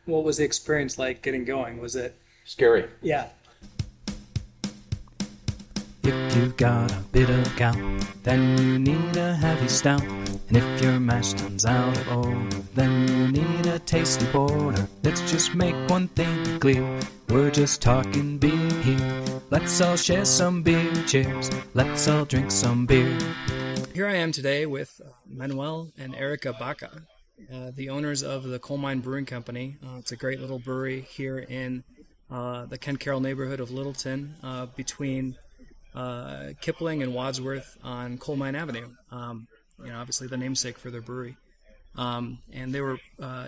what was the experience like getting going? Was it? Scary. Yeah. If you've got a bit of gout, then you need a heavy stout. And if your mash turns out of order, then you need a tasty porter. Let's just make one thing clear, we're just talking beer here. Let's all share some beer, cheers. Let's all drink some beer. Here I am today with Manuel and Erica Baca, the owners of the Coal Mine Brewing Company. It's a great little brewery here in the Ken Caryl neighborhood of Littleton, between Kipling and Wadsworth on Coal Mine Avenue. Obviously the namesake for their brewery. And they were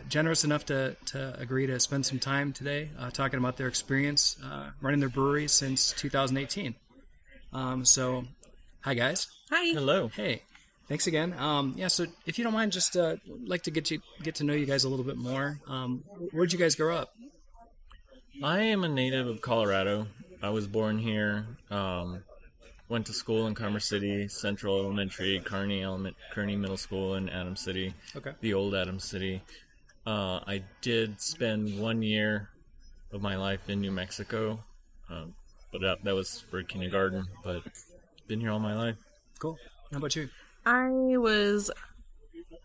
generous enough to agree to spend some time today talking about their experience running their brewery since 2018. So, hi guys. Hi. Hello. Hey, thanks again. So if you don't mind, just like to get to know you guys a little bit more. Where'd you guys grow up? I am a native of Colorado. I was born here. Went to school in Commerce City, Central Elementary, Kearney Middle School in Adams City, Okay. the old Adams City. I did spend 1 year of my life in New Mexico, but that was for kindergarten, but been here all my life. Cool. How about you? I was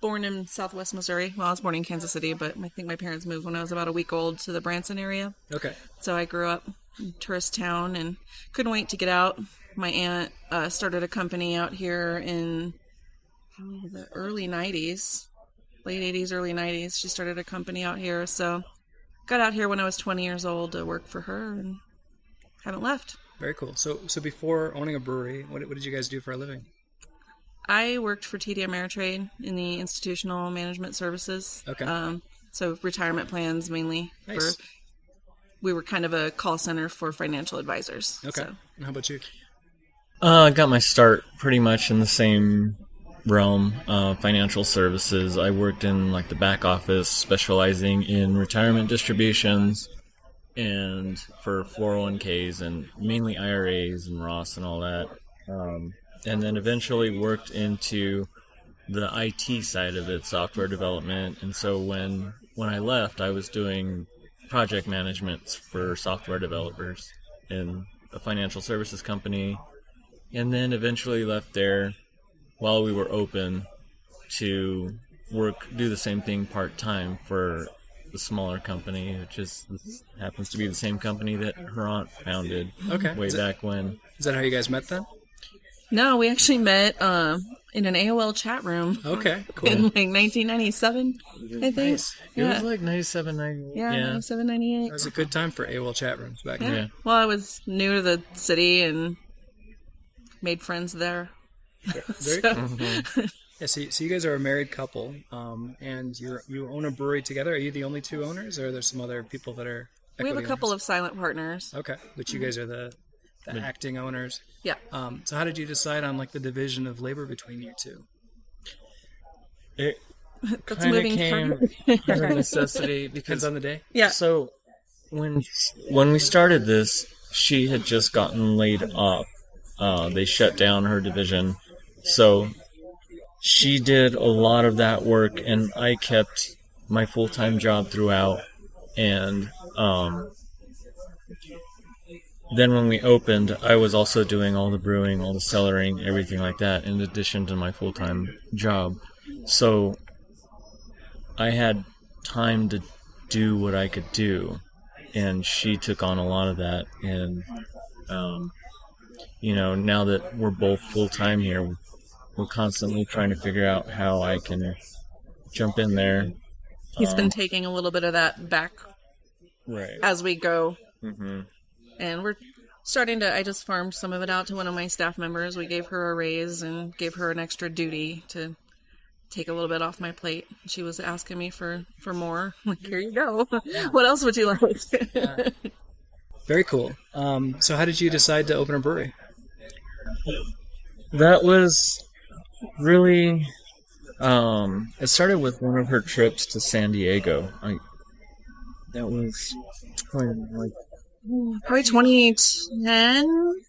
born in Southwest Missouri. Well, I was born in Kansas City, but I think my parents moved when I was about a week old to the Branson area. Okay. So I grew up in a tourist town and couldn't wait to get out. My aunt started a company out here in the early 90s, late 80s, early 90s. She started a company out here, so got out here when I was 20 years old to work for her and haven't left. Very cool. So before owning a brewery, what did you guys do for a living? I worked for TD Ameritrade in the institutional management services. Okay. So retirement plans mainly. Nice. We were kind of a call center for financial advisors. Okay. So. And how about you? I got my start pretty much in the same realm, financial services. I worked in like the back office, specializing in retirement distributions and for 401ks and mainly IRAs and Roths and all that. And then eventually worked into the IT side of it, software development. And so when I left, I was doing project management for software developers in a financial services company. And then eventually left there while we were open to do the same thing part-time for the smaller company, which happens to be the same company that her aunt founded way back when. Is that how you guys met then? No, we actually met in an AOL chat room. Okay, cool. In like 1997, I think. Nice. It was like 97, 98. Yeah, 97, 98. That was a good time for AOL chat rooms back then. Yeah. Well, I was new to the city and made friends there. Very cool. Yeah, so you guys are a married couple, and you own a brewery together. Are you the only two owners, or are there some other people that are We have a equity couple owners? of silent partners. Okay, but you guys are the acting owners. Yeah. So how did you decide on like the division of labor between you two? It That's kind of moving came forward. out of necessity Depends because on the day. Yeah. So when we started this, she had just gotten laid off. They shut down her division. So she did a lot of that work, and I kept my full-time job throughout. And then when we opened, I was also doing all the brewing, all the cellaring, everything like that, in addition to my full-time job. So I had time to do what I could do, and she took on a lot of that. And now that we're both full-time here, we're constantly trying to figure out how I can jump in there. He's been taking a little bit of that back Right. as we go. Mm-hmm. And we're starting to, I just farmed some of it out to one of my staff members. We gave her a raise and gave her an extra duty to take a little bit off my plate. She was asking me for more. I'm like, here you go. What else would you like? Very cool. So how did you decide to open a brewery? That was really... it started with one of her trips to San Diego. That was like... Probably 2010?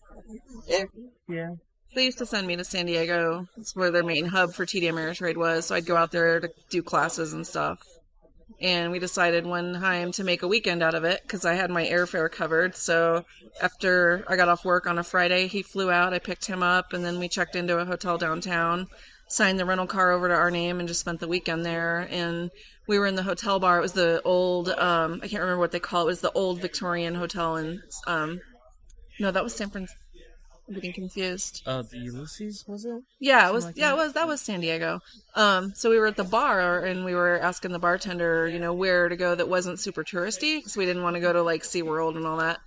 Yeah. They used to send me to San Diego. That's where their main hub for TD Ameritrade was, so I'd go out there to do classes and stuff. And we decided one time to make a weekend out of it because I had my airfare covered. So after I got off work on a Friday, he flew out. I picked him up, and then we checked into a hotel downtown, signed the rental car over to our name, and just spent the weekend there. And we were in the hotel bar. It was the old, I can't remember what they call it. It was the old Victorian hotel in, no, that was San Francisco. I'm getting confused. The Ulysses, was it? Yeah, it was. Yeah, it was. That was San Diego. So we were at the bar, and we were asking the bartender, where to go that wasn't super touristy, because we didn't want to go to like SeaWorld and all that.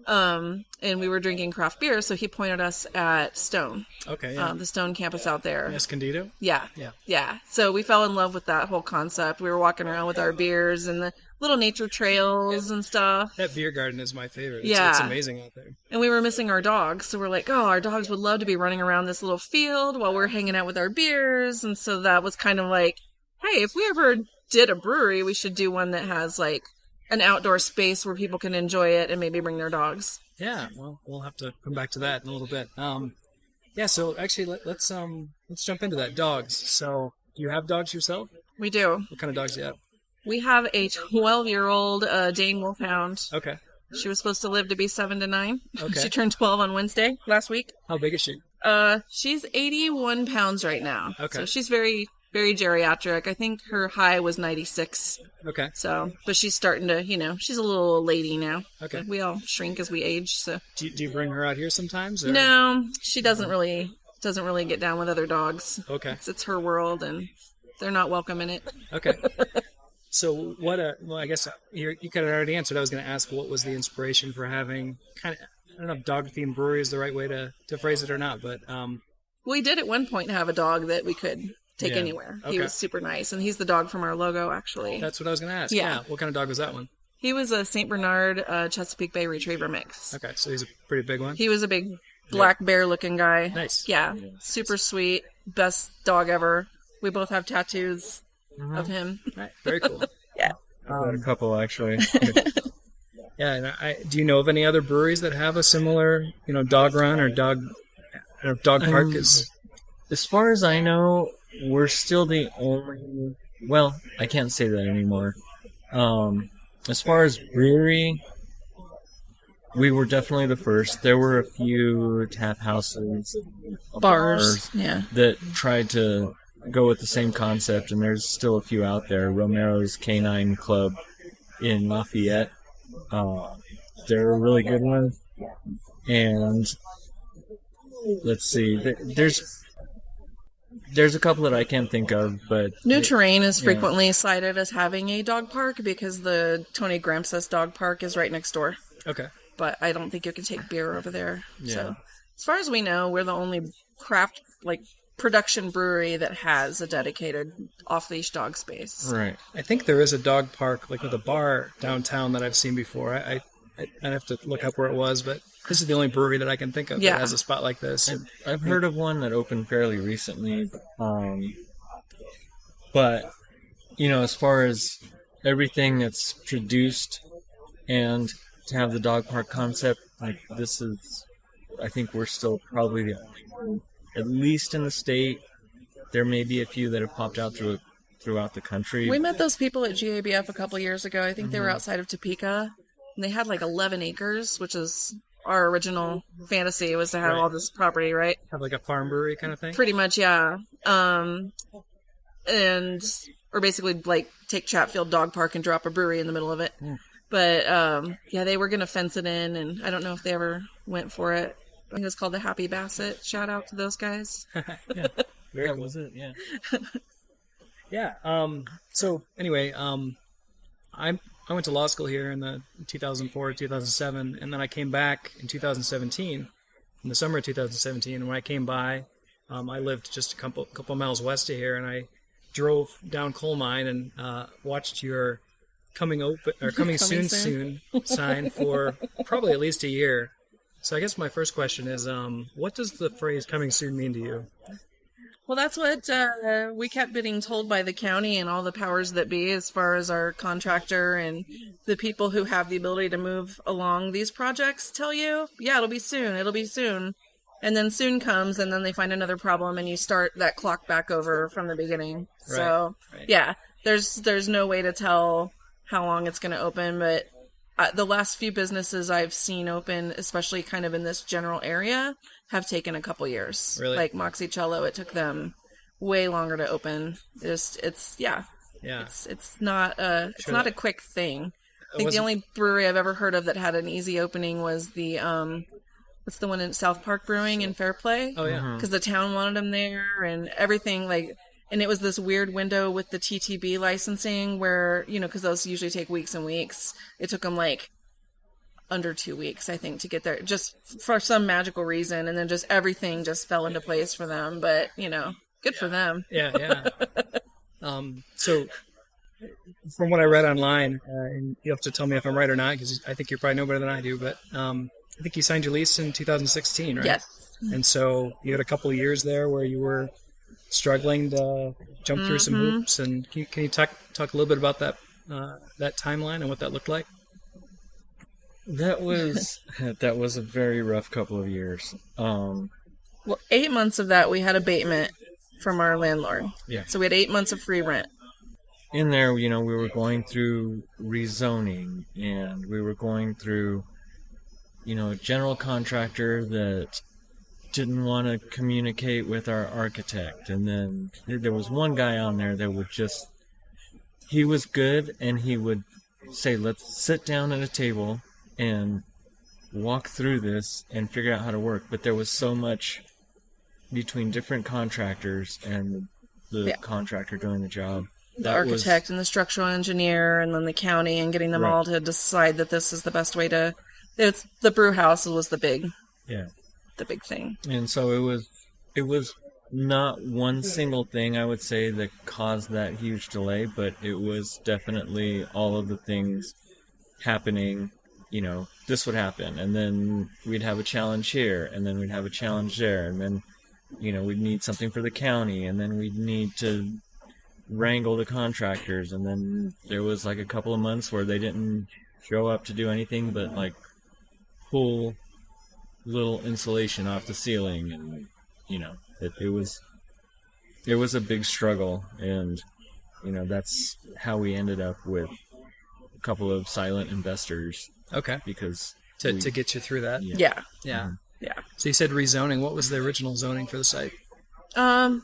And we were drinking craft beer, so he pointed us at Stone. Okay. Yeah. The Stone campus out there. Escondido? Yeah. Yeah. Yeah. So we fell in love with that whole concept. We were walking around with our beers and the little nature trails and stuff. That beer garden is my favorite. Yeah. It's amazing out there. And we were missing our dogs, so we're like, oh, our dogs would love to be running around this little field while we're hanging out with our beers. And so that was kind of like, hey, if we ever did a brewery, we should do one that has like an outdoor space where people can enjoy it and maybe bring their dogs. Yeah, well, we'll have to come back to that in a little bit. Yeah, so actually, let's jump into that. Dogs. So, do you have dogs yourself? We do. What kind of dogs do you have? We have a 12-year-old Dane Wolfhound. Okay. She was supposed to live to be 7 to 9. Okay. She turned 12 on Wednesday last week. How big is she? She's 81 pounds right now. Okay. So she's very, very geriatric. I think her high was 96. Okay. So, but she's starting to, she's a little old lady now. Okay. But we all shrink as we age, so. Do you bring her out here sometimes? Or? No, she doesn't really get down with other dogs. Okay. It's her world, and they're not welcome in it. Okay. So well, I guess you could have already answered. I was going to ask what was the inspiration for having kind of, I don't know if dog-themed brewery is the right way to phrase it or not, but... We did at one point have a dog that we could take anywhere. Okay. He was super nice, and he's the dog from our logo, actually. That's what I was going to ask. Yeah. What kind of dog was that one? He was a St. Bernard Chesapeake Bay Retriever mix. Okay, so he's a pretty big one? He was a big black bear-looking guy. Nice. Yeah, super sweet, best dog ever. We both have tattoos of him. Right. Very cool. Yeah. A couple, actually. Yeah, and do you know of any other breweries that have a similar, dog run or dog park? As far as I know, we're still the only... Well, I can't say that anymore. As far as brewery, we were definitely the first. There were a few tap houses, Bars, yeah. that tried to go with the same concept, and there's still a few out there. Romero's Canine Club in Lafayette. They're a really good one. And let's see, there's a couple that I can't think of, but... New Terrain is frequently cited as having a dog park because the Tony Gramscis dog park is right next door. Okay. But I don't think you can take beer over there. Yeah. So, as far as we know, we're the only craft, production brewery that has a dedicated off-leash dog space. Right. I think there is a dog park, with a bar downtown that I've seen before. I'd have to look up where it was, but this is the only brewery that I can think of that has a spot like this. I've heard of one that opened fairly recently. But, as far as everything that's produced and to have the dog park concept, this is, I think we're still probably the only one, at least in the state. There may be a few that have popped out throughout the country. We met those people at GABF a couple years ago. I think they were outside of Topeka. And they had 11 acres, which is our original fantasy, was to have all this property, right? Have a farm brewery kind of thing? Pretty much, yeah. Or basically take Chatfield Dog Park and drop a brewery in the middle of it. Yeah. But they were going to fence it in, and I don't know if they ever went for it. I think it was called the Happy Basset. Shout out to those guys. Yeah. Very That cool. was it, yeah. Yeah. So anyway, I went to law school here in the 2004 2007, and then I came back in 2017, in the summer of 2017. And when I came by, I lived just a couple miles west of here, and I drove down Coal Mine and watched your coming soon sign for probably at least a year. So I guess my first question is, what does the phrase "coming soon" mean to you? Well, that's what we kept being told by the county and all the powers that be, as far as our contractor and the people who have the ability to move along these projects tell you, yeah, it'll be soon. And then soon comes, and then they find another problem, and you start that clock back over from the beginning. Right, So, right. yeah. There's no way to tell how long it's going to open, but the last few businesses I've seen open, especially kind of in this general area, have taken a couple years. Really? Like Moxiecello, it took them way longer to open. It's not a quick thing. I think the only brewery I've ever heard of that had an easy opening was the what's the one in South Park Brewing in Fairplay? Oh yeah, because the town wanted them there and everything like. And it was this weird window with the TTB licensing where, because those usually take weeks and weeks. It took them like under 2 weeks, I think, to get there, just for some magical reason. And then just everything just fell into place for them. But, good for them. Yeah. So from what I read online, and you have to tell me if I'm right or not, because I think you probably know better than I do, but I think you signed your lease in 2016, right? Yes. And so you had a couple of years there where you were struggling to jump through some hoops, and can you talk a little bit about that timeline and what that looked like? That was a very rough couple of years. Well, 8 months of that we had abatement from our landlord. Yeah. So we had 8 months of free rent. In there, we were going through rezoning, and we were going through, a general contractor that didn't want to communicate with our architect, and then there was one guy on there that he was good, and he would say, let's sit down at a table and walk through this and figure out how to work. But there was so much between different contractors and the contractor doing the job. The architect and the structural engineer and then the county, and getting them all to decide that this is the best way to... the brew house was the big thing. And so it was not one single thing, I would say, that caused that huge delay, but it was definitely all of the things happening. This would happen, and then we'd have a challenge here, and then we'd have a challenge there, and then we'd need something for the county, and then we'd need to wrangle the contractors, and then there was like a couple of months where they didn't show up to do anything but like pull little insulation off the ceiling, and it was a big struggle, and that's how we ended up with a couple of silent investors. Okay. Because to get you through that. Yeah. Yeah. Yeah. So you said rezoning. What was the original zoning for the site? Well,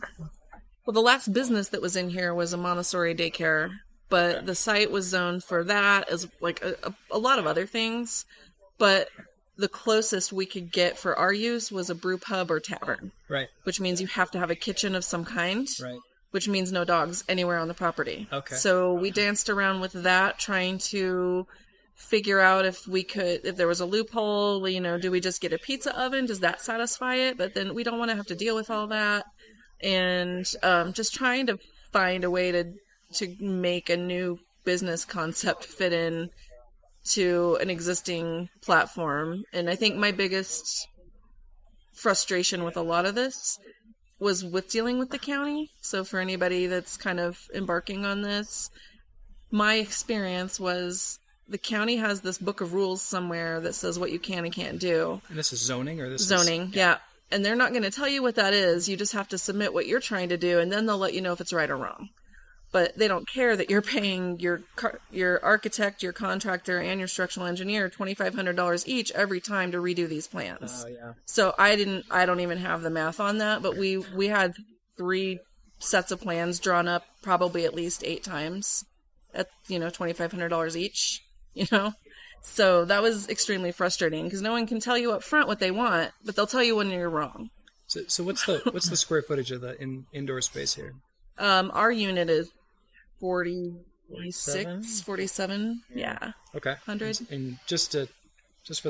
the last business that was in here was a Montessori daycare, but the site was zoned for that, as like a lot of other things, but the closest we could get for our use was a brew pub or tavern. Right. Which means you have to have a kitchen of some kind. Right. Which means no dogs anywhere on the property. Okay. So we danced around with that, trying to figure out if there was a loophole, do we just get a pizza oven? Does that satisfy it? But then we don't want to have to deal with all that. And just trying to find a way to make a new business concept fit in to an existing platform. And I think my biggest frustration with a lot of this was with dealing with the county. So for anybody that's kind of embarking on this, my experience was the county has this book of rules somewhere that says what you can and can't do. And this is zoning, or this is... Zoning, yeah. And they're not going to tell you what that is. You just have to submit what you're trying to do, and then they'll let you know if it's right or wrong. But they don't care that you're paying your architect, your contractor, and your structural engineer $2,500 each every time to redo these plans. Oh, yeah. So I don't even have the math on that, but we had 3 sets of plans drawn up probably at least 8 times at, $2,500 each, So that was extremely frustrating because no one can tell you up front what they want, but they'll tell you when you're wrong. So what's the square footage of the indoor space here? Our unit is 47, yeah. Okay. 100. And just for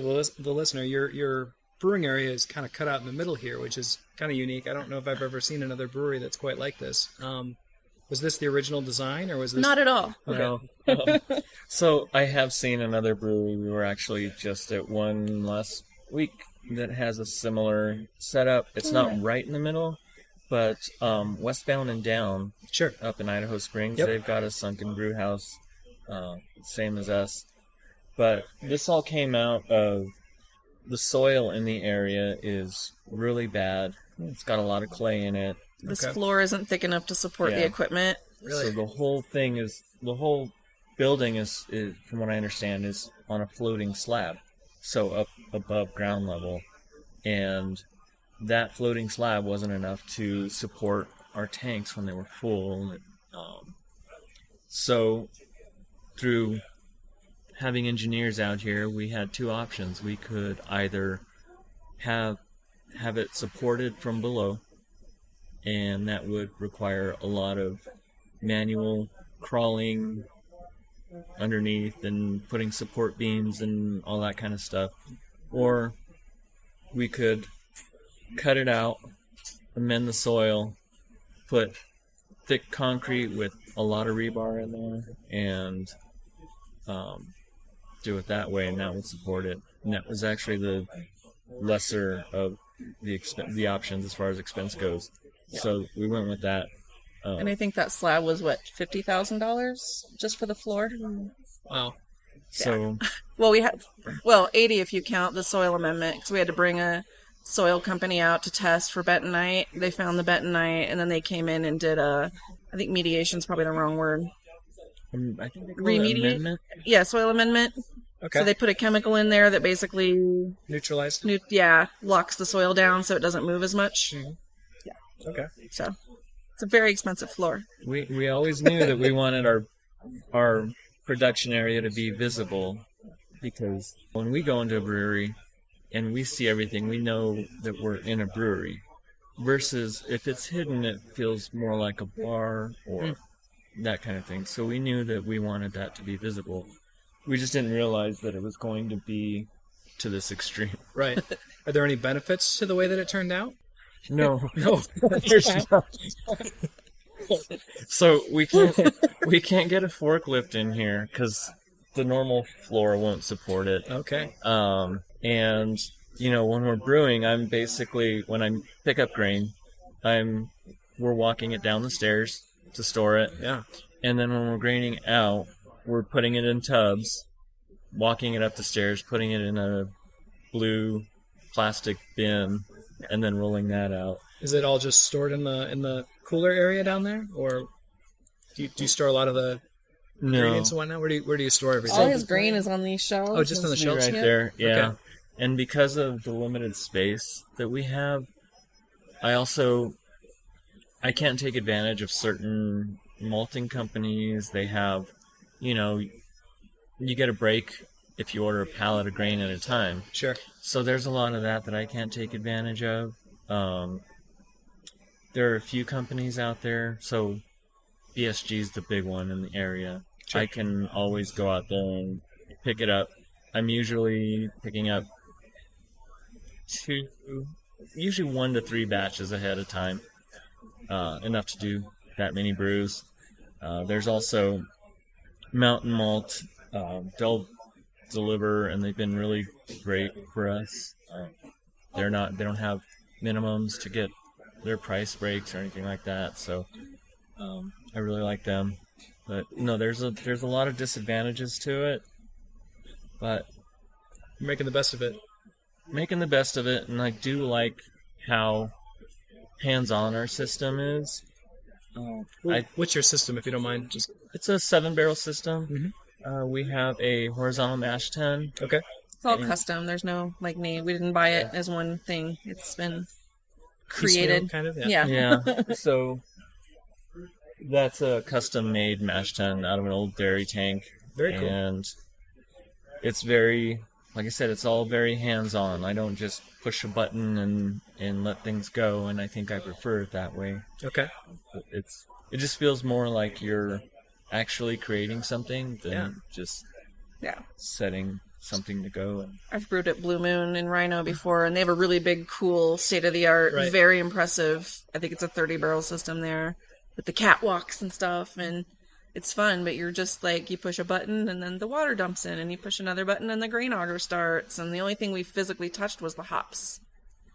the listener, your brewing area is kind of cut out in the middle here, which is kind of unique. I don't know if I've ever seen another brewery that's quite like this. Was this the original design, or was this... Not at all. Okay. No. So I have seen another brewery. We were actually just at one last week that has a similar setup. It's not right in the middle, but westbound and down, sure, up in Idaho Springs, yep, they've got a sunken brew house, same as us. But this all came out of the soil in the area is really bad. It's got a lot of clay in it. This floor isn't thick enough to support the equipment. Really? So the whole building is, from what I understand, is on a floating slab, so up above ground level, and that floating slab wasn't enough to support our tanks when they were full. So through having engineers out here, we had two options. We could either have it supported from below, and that would require a lot of manual crawling underneath and putting support beams and all that kind of stuff, or we could cut it out, amend the soil, put thick concrete with a lot of rebar in there, and do it that way, and that would support it. And that was actually the lesser of the options as far as expense goes. Yeah. So we went with that. And I think that slab was, what, $50,000 just for the floor? Wow. So, well, 80 if you count the soil amendment, because we had to bring a soil company out to test for bentonite. They found the bentonite, and then they came in and did I think mediation's probably the wrong word. I think they call it amendment? Yeah, soil amendment. Okay. So they put a chemical in there that basically neutralized. Locks the soil down so it doesn't move as much. Mm-hmm. Yeah. Okay. So it's a very expensive floor. We always knew that we wanted our production area to be visible, because when we go into a brewery and we see everything, we know that we're in a brewery. Versus if it's hidden, it feels more like a bar or that kind of thing. So we knew that we wanted that to be visible. We just didn't realize that it was going to be to this extreme. Right. Are there any benefits to the way that it turned out? No. No. There's not. So we can't get a forklift in here because the normal floor won't support it. Okay. And when we're brewing, I'm basically, when I pick up grain, we're walking it down the stairs to store it. Yeah. And then when we're graining out, we're putting it in tubs, walking it up the stairs, putting it in a blue plastic bin, and then rolling that out. Is it all just stored in the cooler area down there, or do you store a lot of the ingredients and whatnot? Where do you store everything? All his grain is on these shelves. Oh, just on the shelves right there. Yeah. Okay. And because of the limited space that we have, I can't take advantage of certain malting companies. They have, you get a break if you order a pallet of grain at a time. Sure. So there's a lot of that I can't take advantage of. There are a few companies out there. So BSG is the big one in the area. Sure. I can always go out there and pick it up. I'm usually picking up usually 1 to 3 batches ahead of time. Enough to do that many brews. There's also Mountain Malt. They'll deliver, and they've been really great for us. They don't have minimums to get their price breaks or anything like that. So I really like them. But there's a lot of disadvantages to it. But you're making the best of it. And I do like how hands-on our system is. What's your system, if you don't mind? It's a 7-barrel system. Mm-hmm. We have a horizontal mash tun. Okay. It's all custom. There's no name. We didn't buy it as one thing. It's been created. Kind of. Yeah. Yeah. So that's a custom-made mash tun out of an old dairy tank. Very cool. And it's very, like I said, it's all very hands-on. I don't just push a button and let things go, and I think I prefer it that way. Okay. It just feels more like you're actually creating something than just setting something to go. I've brewed at Blue Moon in Rhino before, and they have a really big, cool, state-of-the-art, very impressive, I think it's a 30-barrel system there, with the catwalks and stuff, and it's fun, but you're just like, you push a button, and then the water dumps in, and you push another button, and the grain auger starts, and the only thing we physically touched was the hops.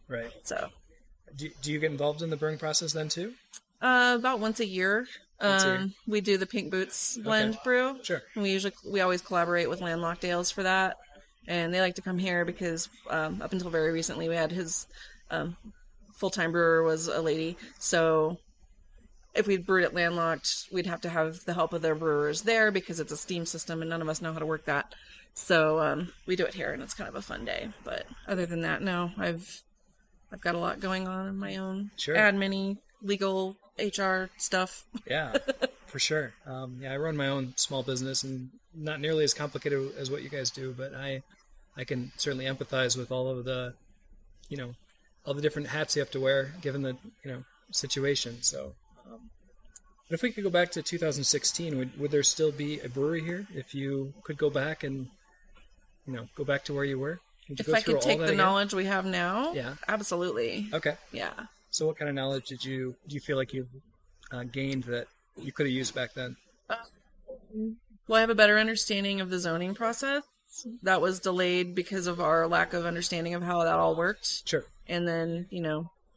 Right. So. Do you get involved in the brewing process then, too? About once a year. We do the Pink Boots blend brew. Sure. And we always collaborate with Landlocked Ales for that, and they like to come here because up until very recently we had his full-time brewer was a lady, so if we brewed it landlocked, we'd have to have the help of the brewers there because it's a steam system and none of us know how to work that. So we do it here, and it's kind of a fun day. But other than that, no, I've got a lot going on in my own admin, legal, HR stuff. Yeah, for sure. I run my own small business, and not nearly as complicated as what you guys do, but I can certainly empathize with all of the, all the different hats you have to wear given the, situation. So, but if we could go back to 2016, would there still be a brewery here if you could go back and, go back to where you were? If I could take the knowledge we have now, yeah, absolutely. Okay. Yeah. So what kind of knowledge do you feel like you've gained that you could have used back then? Well, I have a better understanding of the zoning process. That was delayed because of our lack of understanding of how that all worked. Sure. And then,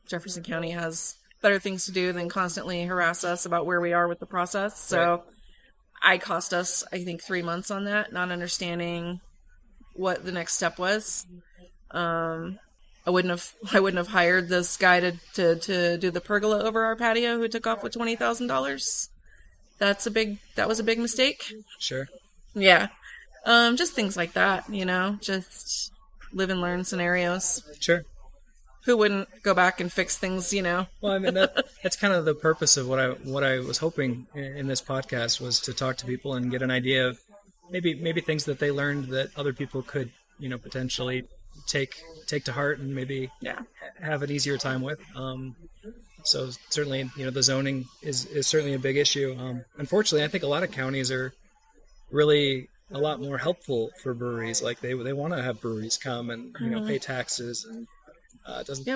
Jefferson County has better things to do than constantly harass us about where we are with the process. So I cost us, I think, 3 months on that, not understanding what the next step was. I wouldn't have hired this guy to do the pergola over our patio who took off with $20,000. That was a big mistake. Sure. Yeah. Just things like that, just live and learn scenarios. Sure. Who wouldn't go back and fix things, Well, I mean, that's kind of the purpose of what I was hoping in this podcast was to talk to people and get an idea of maybe things that they learned that other people could, potentially take to heart and maybe have an easier time with. So certainly, the zoning is certainly a big issue. Unfortunately, I think a lot of counties are really a lot more helpful for breweries. Like they want to have breweries come and pay taxes and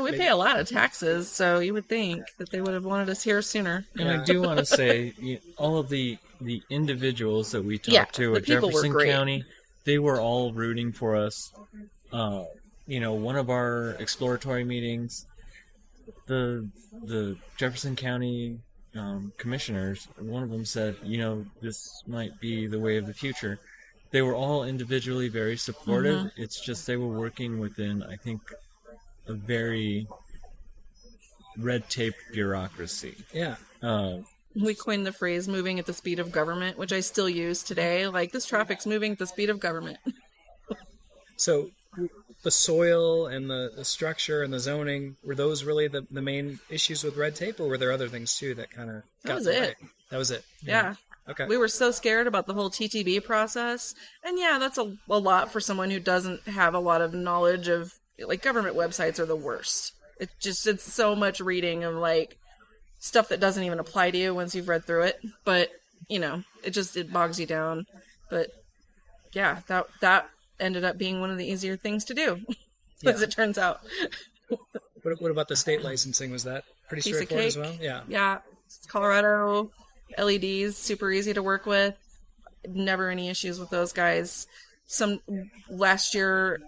we pay a lot of taxes, so you would think that they would have wanted us here sooner. And I do want to say, all of the individuals that we talked to at Jefferson County, they were all rooting for us. One of our exploratory meetings, the Jefferson County commissioners, one of them said, this might be the way of the future. They were all individually very supportive. Mm-hmm. It's just they were working within, I think, a very red tape bureaucracy. Yeah. We coined the phrase moving at the speed of government, which I still use today. Like, this traffic's moving at the speed of government. So the soil and the structure and the zoning, were those really the main issues with red tape, or were there other things too that kind of got in the way? That was it. Yeah. Okay. We were so scared about the whole TTB process. And that's a lot for someone who doesn't have a lot of knowledge of, government websites are the worst. It's so much reading of, stuff that doesn't even apply to you once you've read through it. But, it bogs you down. But, yeah, that ended up being one of the easier things to do, as it turns out. What about the state licensing? Was that pretty straightforward as well? Yeah. Yeah. Colorado LEDs, super easy to work with. Never any issues with those guys. Last year,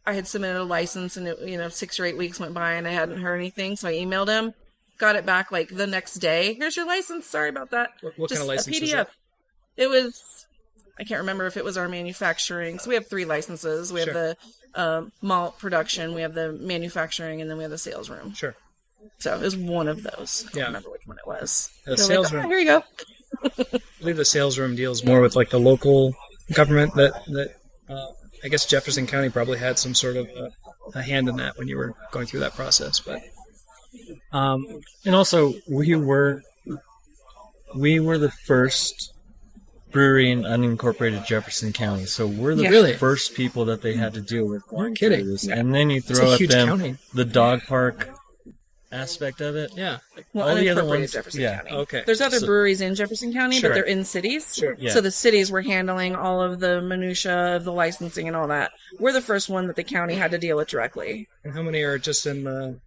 I had submitted a license, and 6 or 8 weeks went by, and I hadn't heard anything. So I emailed him, got it back the next day. Here's your license. Sorry about that. What kind of license a PDF. was that? It was, I can't remember if it was our manufacturing. So we have 3 licenses. We have the malt production, we have the manufacturing, and then we have the sales room. Sure. So it was one of those. I Yeah. don't remember which one it was. The sales room. Here you go. I believe the sales room deals more with the local government that I guess Jefferson County probably had some sort of a hand in that when you were going through that process. But and also we were the first brewery in unincorporated Jefferson County, so we're the first people that they had to deal with. You're kidding. This. And then you throw at them county. The dog park aspect of it. Yeah. Well, all the other ones, Jefferson County. Okay. There's other breweries in Jefferson County, but they're in cities. Sure. Yeah. So the cities were handling all of the minutia of the licensing and all that. We're the first one that the county had to deal with directly. And how many are just in the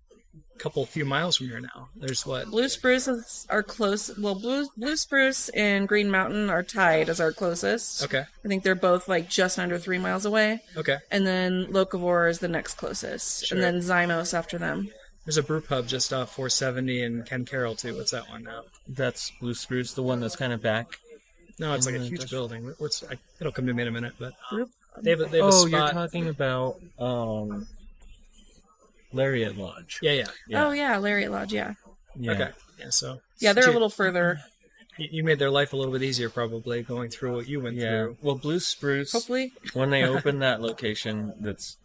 few miles from here now? There's what? Blue Spruce is our close. Well, Blue Spruce and Green Mountain are tied as our closest. Okay. I think they're both just under 3 miles away. Okay. And then Locavore is the next closest. Sure. And then Zymos after them. There's a brew pub just off 470 in Ken Caryl too. What's that one now? That's Blue Spruce, the one that's kind of back. No, it's like a huge building. It'll come to me in a minute, but they have a spot. You're talking about Lariat Lodge. Yeah. Oh yeah, Lariat Lodge. Yeah. Yeah. Okay. Yeah. So Yeah, they're a little further. You made their life a little bit easier, probably going through what you went through. Well, Blue Spruce, Hopefully. when they opened that location that's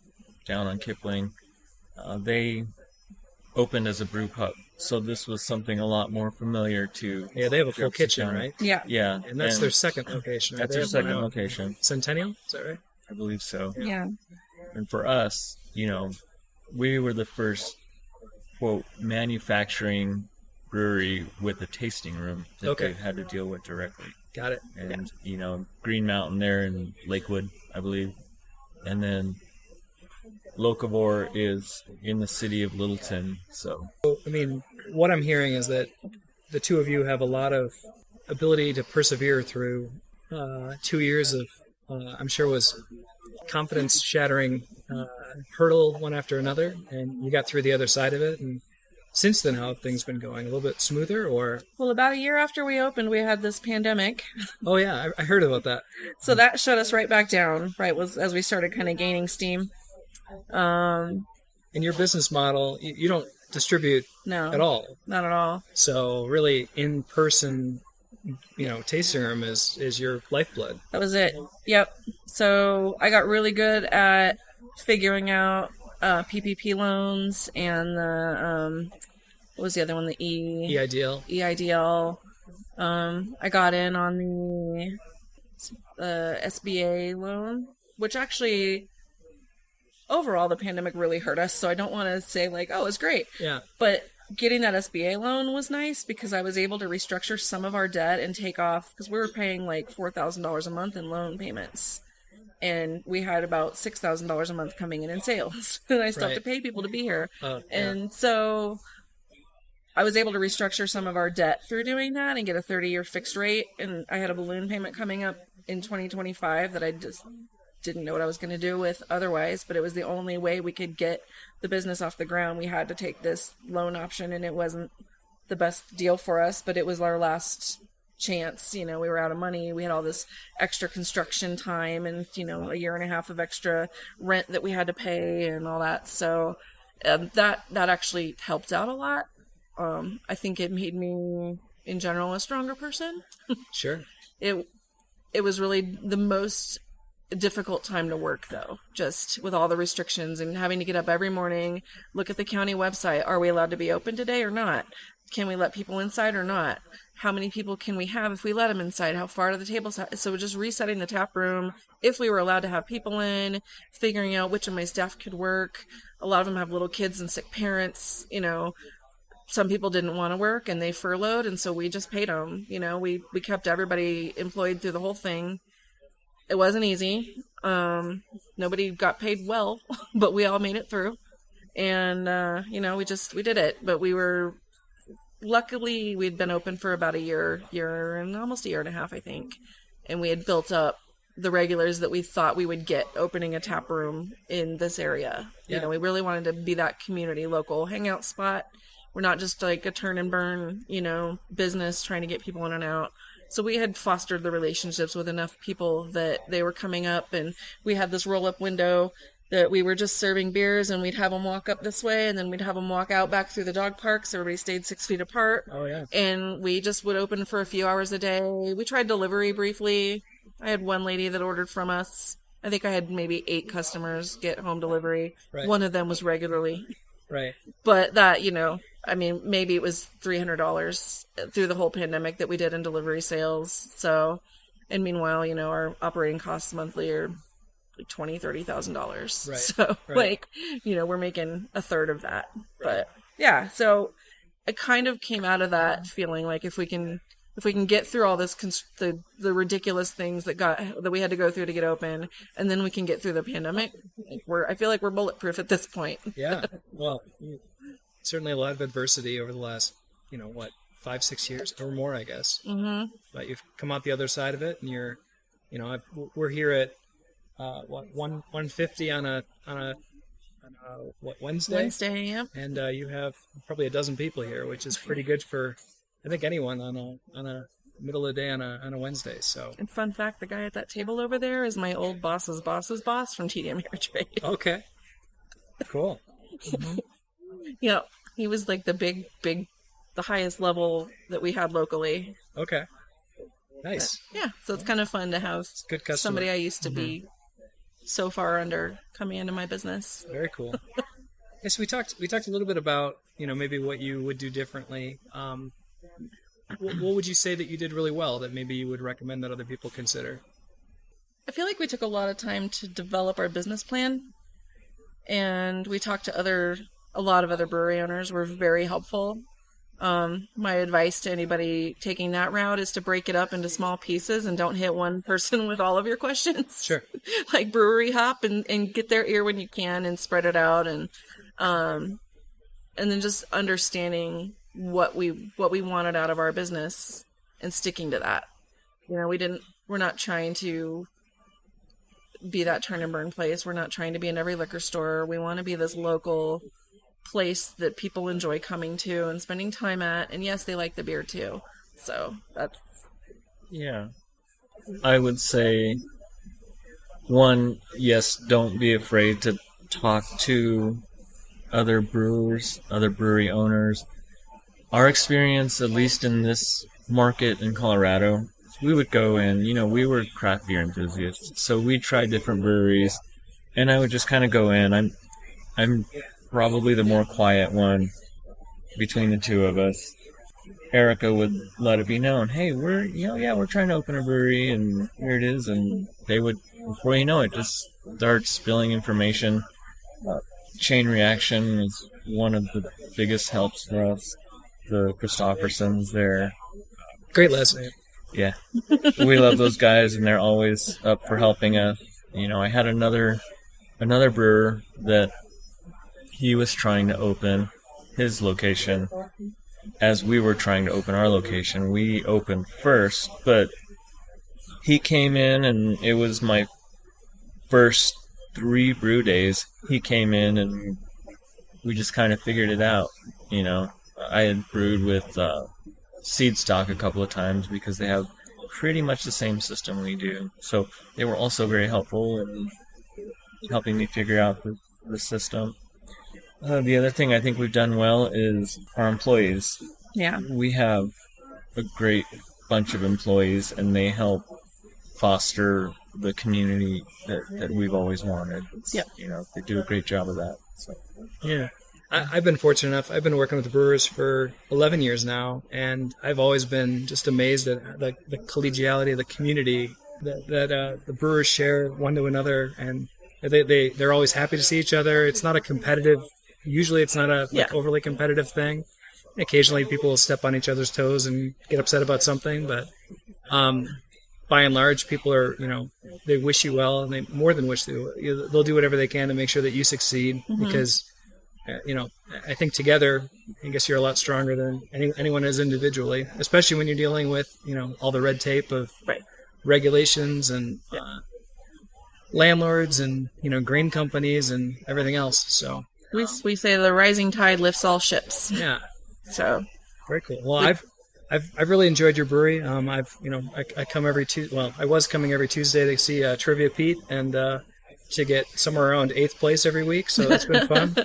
down on Kipling, they opened as a brew pub. So this was something a lot more familiar to. Yeah, they have a full kitchen, County. right? Yeah. Yeah. And that's their second location. Right? That's their second location. Centennial, is that right? I believe so. Yeah. And for us, we were the first, quote, manufacturing brewery with a tasting room that they had to deal with directly. Got it. And, Green Mountain there in Lakewood, I believe. And then Locavore is in the city of Littleton, so. I mean, what I'm hearing is that the two of you have a lot of ability to persevere through 2 years of, I'm sure was confidence-shattering hurdle one after another, and you got through the other side of it. And since then, how have things been going? A little bit smoother, or? Well, about a year after we opened, we had this pandemic. Oh yeah, I heard about that. So that shut us right back down, as we started kind of gaining steam. In your business model, you don't distribute at all. Not at all. So really, in-person, tasting room is your lifeblood. That was it. Yep. So I got really good at figuring out PPP loans and the what was the other one? The EIDL. EIDL. I got in on the SBA loan, which actually overall the pandemic really hurt us. So I don't want to say oh, it's great. Yeah. But getting that SBA loan was nice because I was able to restructure some of our debt and take off, because we were paying $4,000 a month in loan payments. And we had about $6,000 a month coming in sales. And I still have to pay people to be here. And so I was able to restructure some of our debt through doing that and get a 30-year fixed rate. And I had a balloon payment coming up in 2025 that I just didn't know what I was going to do with otherwise, but it was the only way we could get the business off the ground. We had to take this loan option, and it wasn't the best deal for us, but it was our last chance. We were out of money. We had all this extra construction time and, a year and a half of extra rent that we had to pay and all that. So that actually helped out a lot. I think it made me, in general, a stronger person. Sure. It was really the most difficult time to work, though, just with all the restrictions and having to get up every morning, look at the county website. Are we allowed to be open today or not? Can we let people inside or not? How many people can we have if we let them inside? How far do the tables have? So just resetting the tap room, if we were allowed to have people in, figuring out which of my staff could work. A lot of them have little kids and sick parents. Some people didn't want to work and they furloughed, and so we just paid them. We kept everybody employed through the whole thing. It wasn't easy. Nobody got paid well, but we all made it through. And, we did it. But luckily, we'd been open for about a year and almost a year and a half, I think. And we had built up the regulars that we thought we would get opening a tap room in this area. Yeah. We really wanted to be that community local hangout spot. We're not just a turn and burn, business trying to get people in and out. So we had fostered the relationships with enough people that they were coming up, and we had this roll-up window that we were just serving beers, and we'd have them walk up this way, and then we'd have them walk out back through the dog park, so everybody stayed 6 feet apart. Oh, yeah. And we just would open for a few hours a day. We tried delivery briefly. I had one lady that ordered from us. I think I had maybe 8 customers get home delivery. Right. One of them was regularly. Right. But that, maybe it was $300 through the whole pandemic that we did in delivery sales. So, and meanwhile, our operating costs monthly are $20,000, $30,000. Right. So we're making a third of that. Right. But yeah, so it kind of came out of that feeling like if we can get through all this, the ridiculous things that we had to go through to get open, and then we can get through the pandemic, I feel like we're bulletproof at this point. Yeah. Well, certainly a lot of adversity over the last, 5-6 years or more, I guess. Mm-hmm. But you've come out the other side of it, and you're, we're here at 150 on a Wednesday? Wednesday, yeah. And you have probably a dozen people here, which is pretty good for, I think, anyone on a middle of the day on a Wednesday. So. And fun fact, the guy at that table over there is my old boss's boss from TDM Hair Trade. Okay. Cool. Mm-hmm. Yeah, he was like the big the highest level that we had locally. Okay. Nice. Yeah, so it's kind of fun to have Good customer. somebody I used to be so far under coming into my business. Very cool. Yes, we talked a little bit about, maybe what you would do differently. What would you say that you did really well that maybe you would recommend that other people consider? I feel like we took a lot of time to develop our business plan, and we talked to a lot of other brewery owners were very helpful. My advice to anybody taking that route is to break it up into small pieces and don't hit one person with all of your questions. Sure. Like brewery hop and get their ear when you can and spread it out, and then just understanding what we wanted out of our business and sticking to that. We're not trying to be that turn and burn place. We're not trying to be in every liquor store. We want to be this local place that people enjoy coming to and spending time at. And yes, they like the beer too. So that's... Yeah. I would say, one, yes, don't be afraid to talk to other brewers, other brewery owners. Our experience, at least in this market in Colorado, we would go in, we were craft beer enthusiasts, so we tried different breweries, and I would just kind of go in. I'm probably the more quiet one between the two of us. Erica would let it be known, hey, we're trying to open a brewery, and here it is, and they would, before you know it, just start spilling information. Chain reaction is one of the biggest helps for us. The Christoffersons, they're great last name. Yeah, we love those guys, and they're always up for helping us. I had another brewer that he was trying to open his location as we were trying to open our location. We opened first, but he came in, and it was my first 3 brew days. He came in, and we just kind of figured it out. I had brewed with seed stock a couple of times because they have pretty much the same system we do. So they were also very helpful in helping me figure out the system. The other thing I think we've done well is our employees. Yeah. We have a great bunch of employees, and they help foster the community that we've always wanted. Yeah. They do a great job of that. So. Yeah. I've been fortunate enough. I've been working with the brewers for 11 years now, and I've always been just amazed at the collegiality of the community that the brewers share one to another, and they're always happy to see each other. It's not a competitive. Usually, it's not a overly competitive thing. Occasionally, people will step on each other's toes and get upset about something, but by and large, people are they wish you well, and they more than wish you. They'll do whatever they can to make sure that you succeed because. I think together, I guess you're a lot stronger than anyone is individually, especially when you're dealing with, all the red tape of regulations and landlords and, grain companies and everything else. So we say the rising tide lifts all ships. Yeah. So very cool. Well, I've really enjoyed your brewery. I come every Tuesday. Well, I was coming every Tuesday to see Trivia Pete and to get somewhere around 8th place every week. So that's been fun.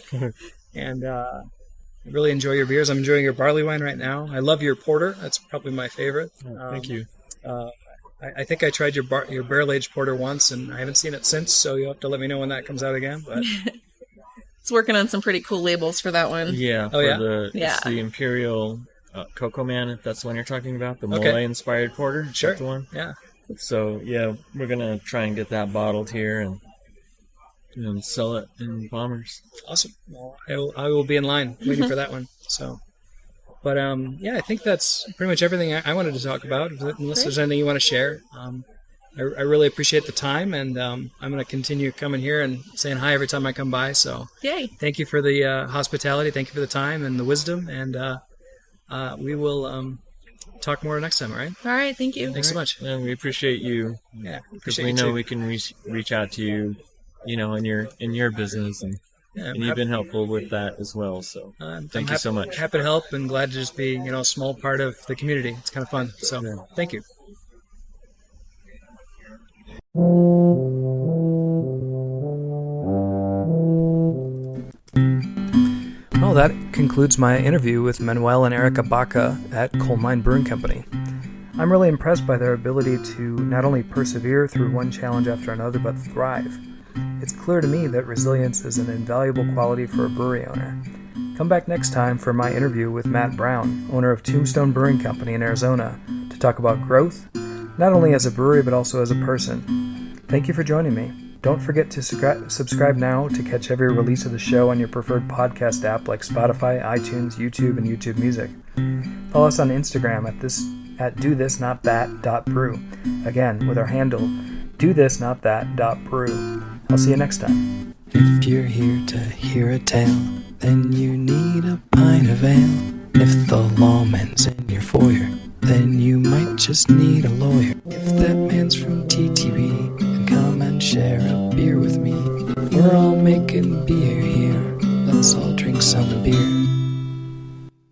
And I really enjoy your beers. I'm enjoying your barley wine right now. I love your porter. That's probably my favorite. Thank you. I think I tried your barrel-aged porter once, and I haven't seen it since, so you'll have to let me know when that comes out again. But it's working on some pretty cool labels for that one. Yeah. It's the Imperial Cocoa Man, if that's the one you're talking about. The Mole-inspired porter. Sure. That's the one? Yeah. So, yeah, we're going to try and get that bottled here and sell it in Bombers. Awesome. Well, I will be in line waiting for that one. So, but I think that's pretty much everything I wanted to talk about. Unless there's anything you want to share, I really appreciate the time, and I'm going to continue coming here and saying hi every time I come by. So, yay! Thank you for the hospitality. Thank you for the time and the wisdom, and we will talk more next time. All right. All right. Thank you. Thanks so much. And we appreciate you. Yeah, because we know we can reach out to you. In your business, and you've been helpful with that as well. So thank you so much. Happy to help, and glad to just be a small part of the community. It's kind of fun. So thank you. Well, Well, that concludes my interview with Manuel and Erica Baca at Coal Mine Brewing Company. I'm really impressed by their ability to not only persevere through one challenge after another, but thrive. It's clear to me that resilience is an invaluable quality for a brewery owner. Come back next time for my interview with Matt Brown, owner of Tombstone Brewing Company in Arizona, to talk about growth, not only as a brewery but also as a person. Thank you for joining me. Don't forget to subscribe now to catch every release of the show on your preferred podcast app like Spotify, iTunes, YouTube, and YouTube Music. Follow us on Instagram at dothisnotthat.brew. Again, with our handle, dothisnotthat.brew. I'll see you next time. If you're here to hear a tale, then you need a pint of ale. If the lawman's in your foyer, then you might just need a lawyer. If that man's from TTB, then come and share a beer with me. We're all making beer here, let's all drink some beer.